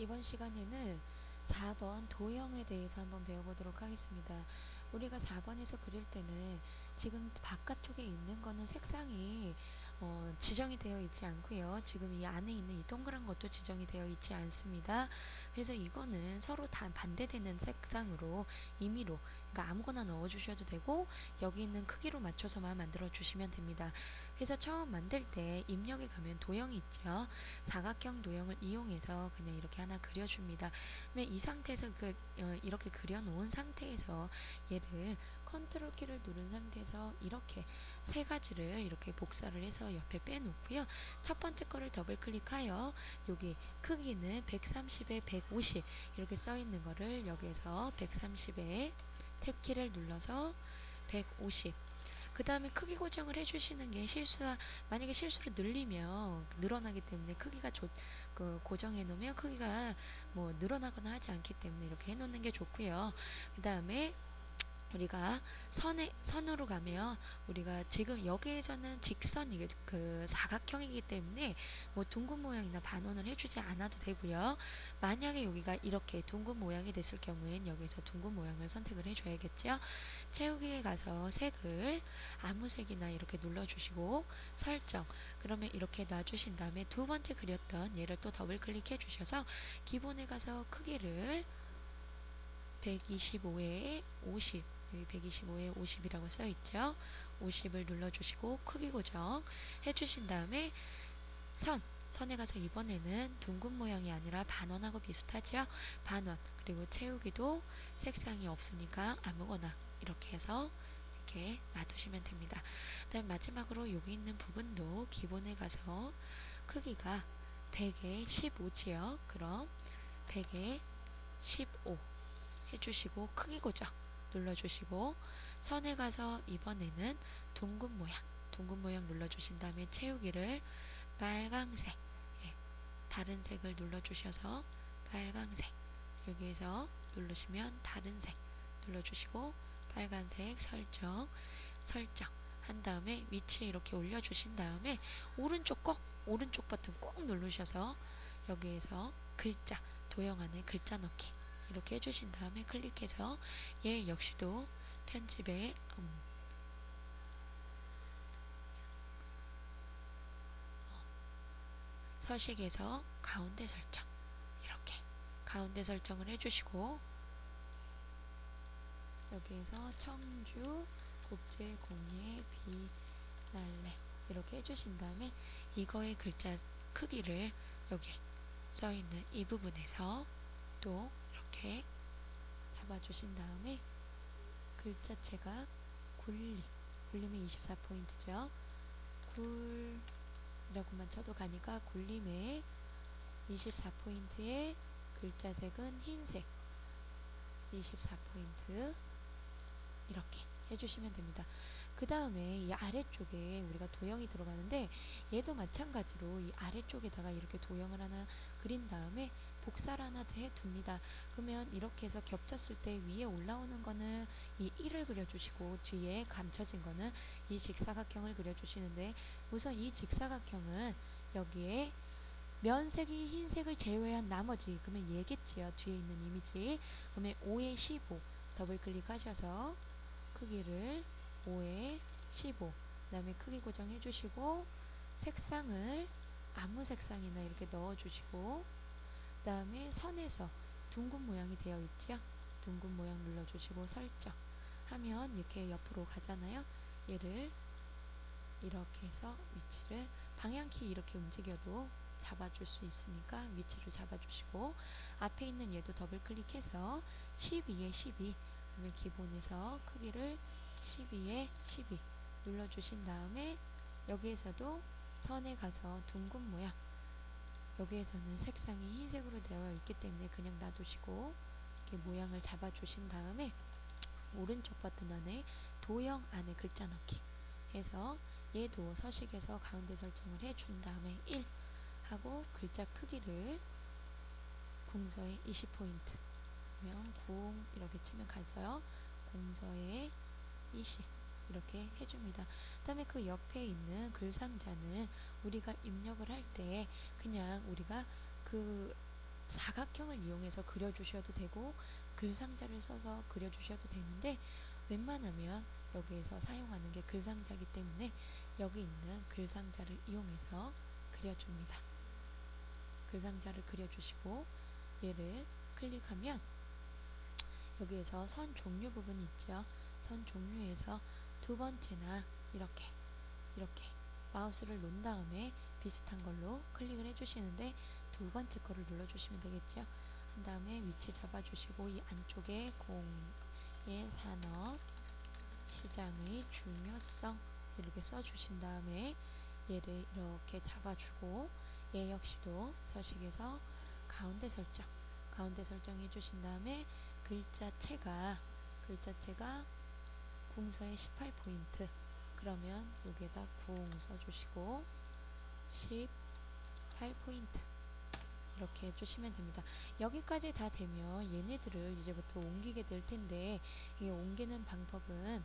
이번 시간에는 4번 도형에 대해서 한번 배워보도록 하겠습니다. 우리가 4번에서 그릴 때는 지금 바깥쪽에 있는 거는 색상이 지정이 되어 있지 않고요. 지금 이 안에 있는 이 동그란 것도 지정이 되어 있지 않습니다. 그래서 이거는 서로 다 반대되는 색상으로 임의로, 그러니까 아무거나 넣어주셔도 되고 여기 있는 크기로 맞춰서만 만들어 주시면 됩니다. 그래서 처음 만들 때 입력에 가면 도형이 있죠. 사각형 도형을 이용해서 그냥 이렇게 하나 그려줍니다. 그러면 이 상태에서 이렇게 그려놓은 상태에서 얘를 컨트롤 키를 누른 상태에서 이렇게 세 가지를 이렇게 복사를 해서 옆에 빼놓고요. 첫 번째 거를 더블 클릭하여 여기 크기는 130에 150 이렇게 써 있는 거를 여기에서 130에 탭키를 눌러서 150. 그 다음에 크기 고정을 해주시는 게 만약에 실수로 늘리면 늘어나기 때문에 크기가 고정해 놓으면 크기가 뭐 늘어나거나 하지 않기 때문에 이렇게 해 놓는 게 좋고요. 그 다음에 우리가 선으로 가면 우리가 지금 여기에서는 직선이 그 사각형이기 때문에 뭐 둥근 모양이나 반원을 해주지 않아도 되고요. 만약에 여기가 이렇게 둥근 모양이 됐을 경우엔 여기서 둥근 모양을 선택을 해줘야겠죠. 채우기에 가서 색을 아무 색이나 이렇게 눌러주시고 설정, 그러면 이렇게 놔주신 다음에 두 번째 그렸던 얘를 또 더블 클릭해 주셔서 기본에 가서 크기를 125에 50, 여기 125에 50이라고 써있죠. 50을 눌러주시고 크기 고정 해주신 다음에 선에 가서 이번에는 둥근 모양이 아니라 반원하고 비슷하죠. 반원, 그리고 채우기도 색상이 없으니까 아무거나 이렇게 해서 이렇게 놔두시면 됩니다. 그다음 마지막으로 여기 있는 부분도 기본에 가서 크기가 100에 15지요. 그럼 100에 15 해주시고 크기 고정 눌러주시고 선에 가서 이번에는 둥근 모양 눌러주신 다음에 채우기를 빨강색, 예, 다른 색을 눌러주셔서 빨강색, 여기에서 누르시면 다른 색 눌러주시고 빨간색 설정 한 다음에 위치에 이렇게 올려주신 다음에 오른쪽 버튼 꼭 누르셔서 여기에서 글자, 도형 안에 글자 넣기 이렇게 해주신 다음에 클릭해서 얘 역시도 편집에 서식에서 가운데 설정, 이렇게 가운데 설정을 해주시고 여기에서 청주 국제공예 비날레 이렇게 해주신 다음에 이거의 글자 크기를 여기 써있는 이 부분에서 또 이렇게 잡아주신 다음에 글자체가 굴림이 24포인트죠. 굴이라고만 쳐도 가니까 굴림에 24포인트의 글자색은 흰색 24포인트 이렇게 해주시면 됩니다. 그 다음에 이 아래쪽에 우리가 도형이 들어가는데 얘도 마찬가지로 이 아래쪽에다가 이렇게 도형을 하나 그린 다음에 복사를 하나 해 둡니다. 그러면 이렇게 해서 겹쳤을 때 위에 올라오는 거는 이 1을 그려주시고 뒤에 감춰진 거는 이 직사각형을 그려주시는데 우선 이 직사각형은 여기에 면색이 흰색을 제외한 나머지 그러면 얘겠지요. 뒤에 있는 이미지. 그러면 5에 15 더블 클릭하셔서 크기를 5에 15 그 다음에 크기 고정해 주시고 색상을 아무 색상이나 이렇게 넣어 주시고 그 다음에 선에서 둥근 모양이 되어 있죠. 둥근 모양 눌러 주시고 설정 하면 이렇게 옆으로 가잖아요. 얘를 이렇게 해서 위치를 방향키 이렇게 움직여도 잡아줄 수 있으니까 위치를 잡아주시고 앞에 있는 얘도 더블 클릭해서 12에 12 그러면 기본에서 크기를 12에 12 눌러주신 다음에 여기에서도 선에 가서 둥근 모양 여기에서는 색상이 흰색으로 되어 있기 때문에 그냥 놔두시고 이렇게 모양을 잡아주신 다음에 오른쪽 버튼 안에 도형 안에 글자 넣기 해서 얘도 서식에서 가운데 설정을 해준 다음에 1 하고 글자 크기를 궁서에 20포인트 그러면 궁 이렇게 치면 가져요. 궁서에 20 이렇게 해줍니다. 그 다음에 그 옆에 있는 글상자는 우리가 입력을 할 때 그냥 우리가 그 사각형을 이용해서 그려주셔도 되고 글상자를 써서 그려주셔도 되는데 웬만하면 여기에서 사용하는 게 글상자이기 때문에 여기 있는 글상자를 이용해서 그려줍니다. 글상자를 그려주시고 얘를 클릭하면 여기에서 선 종류 부분이 있죠. 선 종류에서 두 번째나 이렇게 마우스를 놓은 다음에 비슷한 걸로 클릭을 해주시는데 두 번째 거를 눌러주시면 되겠죠. 한 다음에 위치 잡아주시고 이 안쪽에 공예 산업 시장의 중요성 이렇게 써주신 다음에 얘를 이렇게 잡아주고 얘 역시도 서식에서 가운데 설정 해주신 다음에 글자체가 궁서의 18포인트 그러면 여기에다 궁 써주시고 18포인트 이렇게 해주시면 됩니다. 여기까지 다 되면 얘네들을 이제부터 옮기게 될 텐데 이 옮기는 방법은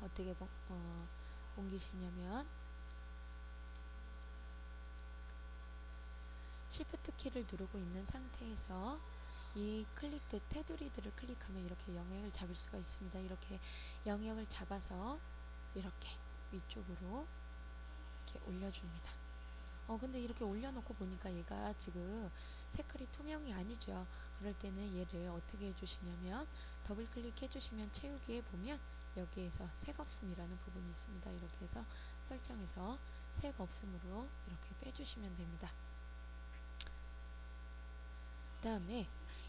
어떻게 옮기시냐면 Shift 키를 누르고 있는 상태에서 이 클릭드 테두리들을 클릭하면 이렇게 영역을 잡을 수가 있습니다. 이렇게 영역을 잡아서 이렇게 위쪽으로 이렇게 올려줍니다. 근데 이렇게 올려놓고 보니까 얘가 지금 색깔이 투명이 아니죠. 그럴 때는 얘를 어떻게 해주시냐면 더블 클릭해주시면 채우기에 보면 여기에서 색 없음이라는 부분이 있습니다. 이렇게 해서 설정해서 색 없음으로 이렇게 빼주시면 됩니다. 그 다음에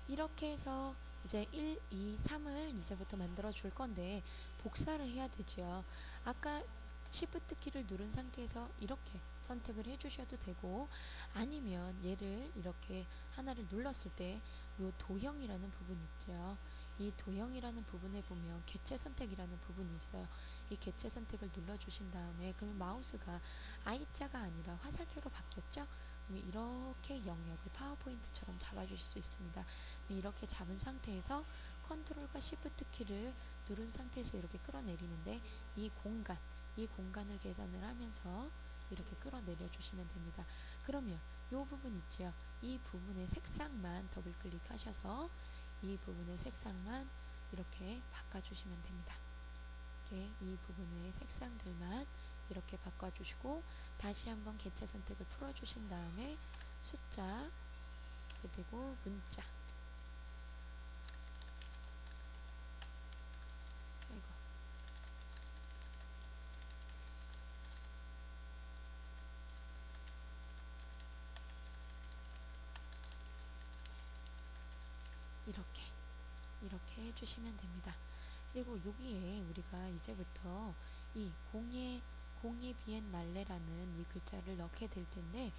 이렇게 해서 이제 1, 2, 3을 이제부터 만들어 줄 건데 복사를 해야 되죠. 아까 Shift 키를 누른 상태에서 이렇게 선택을 해주셔도 되고 아니면 얘를 이렇게 하나를 눌렀을 때 요 도형이라는 부분이 있죠. 이 도형이라는 부분에 보면 개체 선택이라는 부분이 있어요. 이 개체 선택을 눌러주신 다음에 그럼 마우스가 I자가 아니라 화살표로 바뀌었죠. 이렇게 영역을 파워포인트처럼 잡아주실 수 있습니다. 이렇게 잡은 상태에서 컨트롤과 시프트 키를 누른 상태에서 이렇게 끌어내리는데 이 공간을 계산을 하면서 이렇게 끌어내려 주시면 됩니다. 그러면 이 부분 있죠. 이 부분의 색상만 더블 클릭하셔서 이 부분의 색상만 이렇게 바꿔주시면 됩니다. 이렇게 이 부분의 색상들만 이렇게 바꿔주시고 다시 한번 개체 선택을 풀어주신 다음에 숫자 그리고 문자 아이고. 이렇게 해주시면 됩니다. 그리고 여기에 우리가 이제부터 이 공예 비엔 날레라는 이 글자를 넣게 될 텐데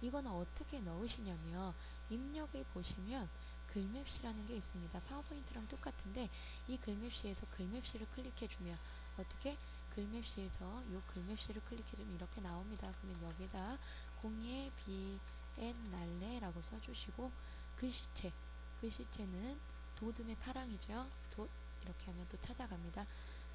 이거는 어떻게 넣으시냐면 입력에 보시면 글맵시라는 게 있습니다. 파워포인트랑 똑같은데 이 글맵시에서 글맵시를 클릭해주면 어떻게 글맵시에서 이 글맵시를 클릭해주면 이렇게 나옵니다. 그러면 여기다 공예 비엔 날레라고 써주시고 글씨체는 도둠의 파랑이죠. 이렇게 하면 또 찾아갑니다.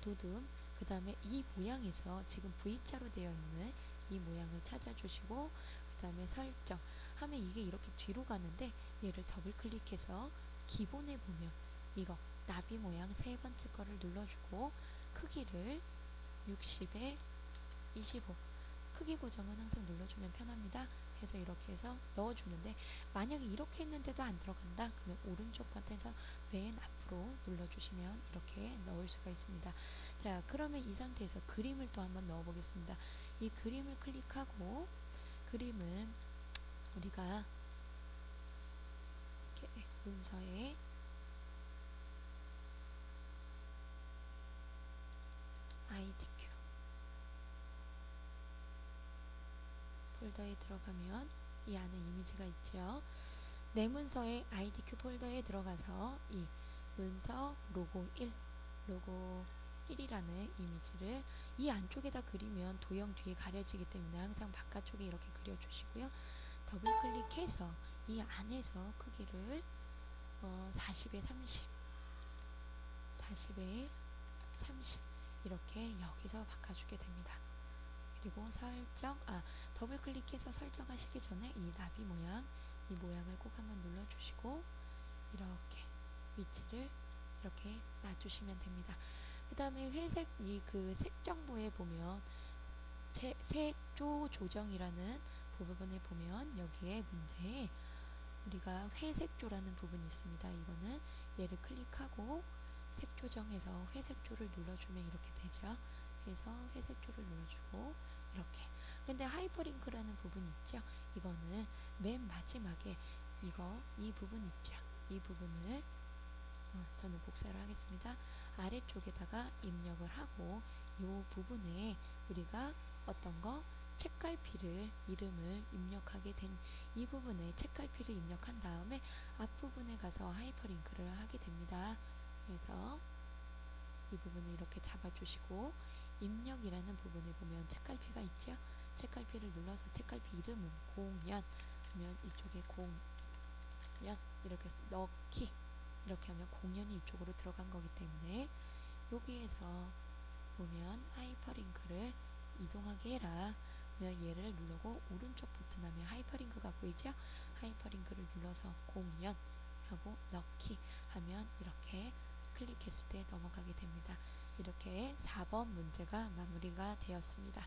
도둠 그 다음에 이 모양에서 지금 V자로 되어 있는 이 모양을 찾아주시고 그 다음에 설정 하면 이게 이렇게 뒤로 가는데 얘를 더블 클릭해서 기본에 보면 이거 나비 모양 세 번째 거를 눌러주고 크기를 60에 25 크기 고정은 항상 눌러주면 편합니다. 해서 이렇게 해서 넣어주는데 만약에 이렇게 했는데도 안 들어간다 그러면 오른쪽 버튼에서 맨 앞으로 눌러주시면 이렇게 넣을 수가 있습니다. 자 그러면 이 상태에서 그림을 또 한번 넣어 보겠습니다. 이 그림을 클릭하고 그림은 우리가 이렇게 문서에 IDQ 폴더에 들어가면 이 안에 이미지가 있죠. 내 문서의 IDQ 폴더에 들어가서 이 문서 로고 1이라는 이미지를 이 안쪽에다 그리면 도형 뒤에 가려지기 때문에 항상 바깥쪽에 이렇게 그려주시고요. 더블 클릭해서 이 안에서 크기를 40에 30 이렇게 여기서 바꿔주게 됩니다. 그리고 더블 클릭해서 설정하시기 전에 이 나비 모양 이 모양을 꼭 한번 눌러주시고 이렇게 위치를 이렇게 놔주시면 됩니다. 그 다음에 회색 이 그 색정보에 보면 색조 조정이라는 부분에 보면 여기에 문제에 우리가 회색조라는 부분이 있습니다. 이거는 얘를 클릭하고 색조정에서 회색조를 눌러주면 이렇게 되죠. 그래서 회색조를 눌러주고 이렇게. 근데 하이퍼링크라는 부분이 있죠. 이거는 맨 마지막에 이 부분 있죠. 이 부분을 저는 복사를 하겠습니다. 아래쪽에다가 입력을 하고 이 부분에 우리가 어떤 거 책갈피를 이름을 입력하게 된 이 부분에 책갈피를 입력한 다음에 앞부분에 가서 하이퍼링크를 하게 됩니다. 그래서 이 부분을 이렇게 잡아주시고 입력이라는 부분에 보면 책갈피가 있죠. 책갈피를 눌러서 책갈피 이름은 공연 하면 이쪽에 공연 이렇게 넣기 이렇게 하면 공연이 이쪽으로 들어간 거기 때문에 여기에서 보면 하이퍼링크를 이동하게 해라 면 얘를 누르고 오른쪽 버튼하면 하이퍼링크가 보이죠? 하이퍼링크를 눌러서 공연 하고 넣기 하면 이렇게 클릭했을 때 넘어가게 됩니다. 이렇게 4번 문제가 마무리가 되었습니다.